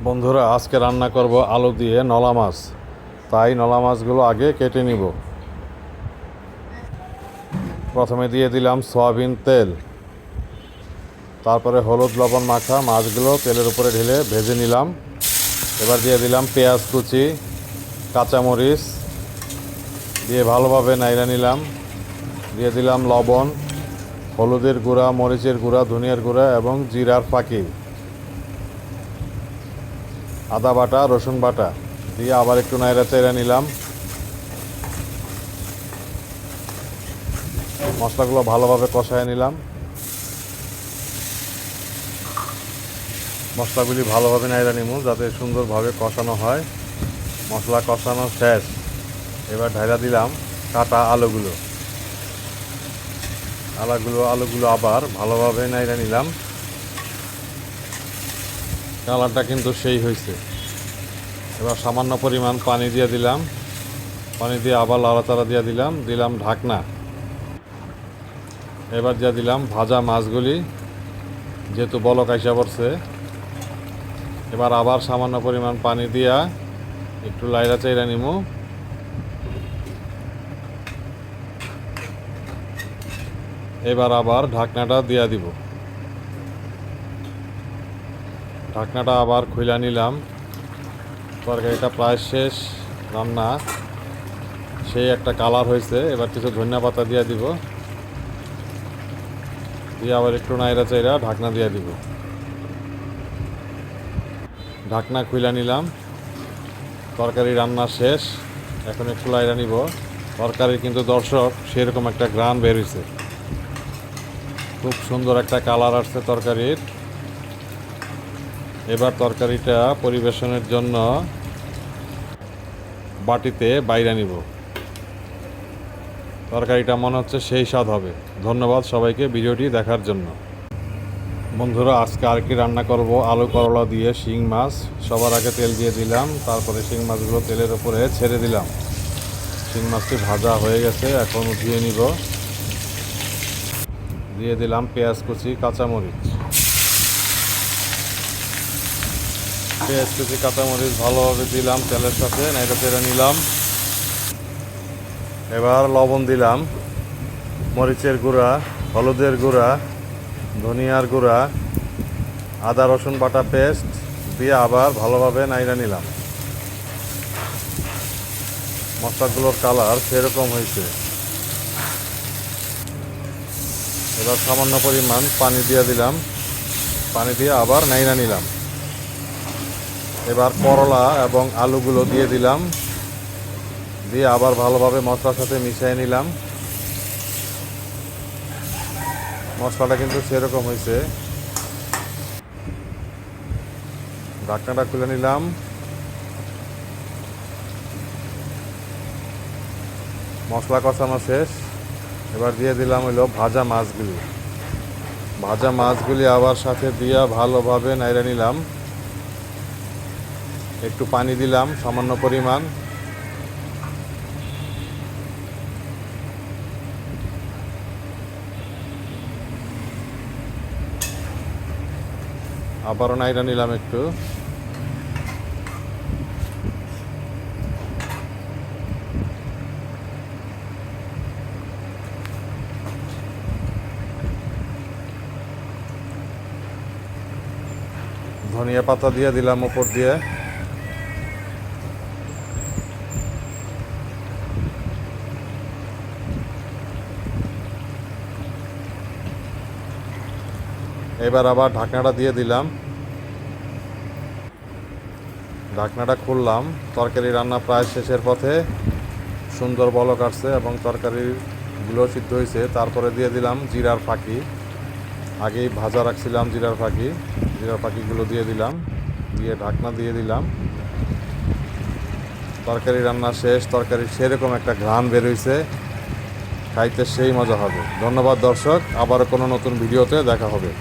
বন্ধুরা, আজকে রান্না করব আলু দিয়ে নলা মাছ। তাই নলা মাছগুলো আগে কেটে নিব। প্রথমে দিয়ে দিলাম সয়াবিন তেল, তারপরে হলুদ লবণ মাখা মাছগুলো তেলের উপরে ঢেলে ভেজে নিলাম। এবার দিয়ে দিলাম পেঁয়াজ কুচি, কাঁচামরিচ দিয়ে ভালোভাবে নাইড়া নিলাম। দিয়ে দিলাম লবণ, হলুদের গুঁড়া, মরিচের গুঁড়া, ধনিয়ার গুঁড়া এবং জিরার ফাঁকি, আদা বাটা, রসুন বাটা দিয়ে আবার একটু নাইড়া চাইড়া নিলাম। মশলাগুলো ভালোভাবে কষায় নিলাম। মশলাগুলি ভালোভাবে নাইড়া নিব যাতে সুন্দরভাবে কষানো হয়। মশলা কষানো শেষ। এবার ঢাইরা দিলাম কাটা আলুগুলো আবার ভালোভাবে নাইড়া নিলাম। কালারটা কিন্তু সেই হয়েছে। এবার সামান্য পরিমাণ পানি দিয়ে দিলাম। পানি দিয়ে আবার লাড়াচাড়া দিয়ে দিলাম ঢাকনা। এবার দিয়ে দিলাম ভাজা মাছগুলি, যেহেতু বলক আইসা পড়ছে। এবার আবার সামান্য পরিমাণ পানি দিয়া একটু লাইড়া চাইড়া নিমু। এবার আবার ঢাকনাটা দিয়া দিব। ঢাকনাটা আবার খুইলা নিলাম। তরকারিটা প্রায় শেষ রান্না, সেই একটা কালার হয়েছে। এবার কিছু ধনিয়া পাতা দিয়ে দিব, দিয়ে আবার একটু নাইড়া চাইড়া ঢাকনা দিয়ে দিব। ঢাকনা খুইলা নিলাম। তরকারি রান্না শেষ। এখন একটু লাইড়া নিব। তরকারি কিন্তু দর্শক সেরকম একটা ঘ্রাণ বের হয়েছে। খুব সুন্দর একটা কালার আসছে তরকারির। এবার তরকারিটা পরিবেশনের জন্য বাটিতে বাইরে নিব। তরকারিটা মনে হচ্ছে সেই স্বাদ হবে। ধন্যবাদ সবাইকে ভিডিওটি দেখার জন্য। বন্ধুরা, আজকে আর কি রান্না করব আলু করলা দিয়ে শিং মাছ। সবার আগে তেল দিয়ে দিলাম, তারপরে শিং মাছগুলো তেলের উপরে ছেড়ে দিলাম। শিং মাছটি ভাজা হয়ে গেছে, এখন উঠিয়ে নিব। দিয়ে দিলাম পেঁয়াজ কুচি, কাঁচামরিচ। পেঁয়াজ কুচি কাঁচামরিচ ভালোভাবে দিলাম তেলের সাথে, নাইড়া চেড়ে নিলাম। এবার লবণ দিলাম, মরিচের গুঁড়া, হলুদের গুঁড়া, ধনিয়ার গুঁড়া, আদা রসুন বাটা পেস্ট দিয়ে আবার ভালোভাবে নাইড়া নিলাম। মশলাগুলোর কালার সেরকম হয়েছে। এবার সামান্য পরিমাণ পানি দিয়ে দিলাম। পানি দিয়ে আবার নাইড়া নিলাম। এবার করলা এবং আলুগুলো দিয়ে দিলাম, দিয়ে আবার ভালোভাবে মশলার সাথে মিশিয়ে নিলাম। মশলাটা কিন্তু সেরকম হয়েছে। ঢাকনাটা খুলে নিলাম। মশলা কষানো শেষ। এবার দিয়ে দিলাম ভাজা মাছগুলি। ভাজা মাছগুলি আবার সাথে দিয়ে ভালোভাবে নাইড়া নিলাম। একটু পানি দিলাম সামান্য পরিমাণ। আবারও নাইড়া নিলাম একটু। ধনিয়া পাতা দিয়ে দিলাম উপর দিয়ে। এবার আবার ঢাকনাটা দিয়ে দিলাম। ঢাকনাটা খুললাম। তরকারি রান্না প্রায় শেষের পথে। সুন্দর বলক আসছে এবং তরকারিগুলো সিদ্ধ হয়েছে। তারপরে দিয়ে দিলাম জিরার ফাঁকি। আগেই ভাজা রাখছিলাম জিরার ফাঁকিগুলো দিয়ে দিলাম, দিয়ে ঢাকনা দিয়ে দিলাম। তরকারি রান্না শেষ। তরকারির সেরকম একটা ঘ্রাণ বের হয়েছে, খাইতে সেই মজা হবে। ধন্যবাদ দর্শক, আবার কোনো নতুন ভিডিওতে দেখা হবে।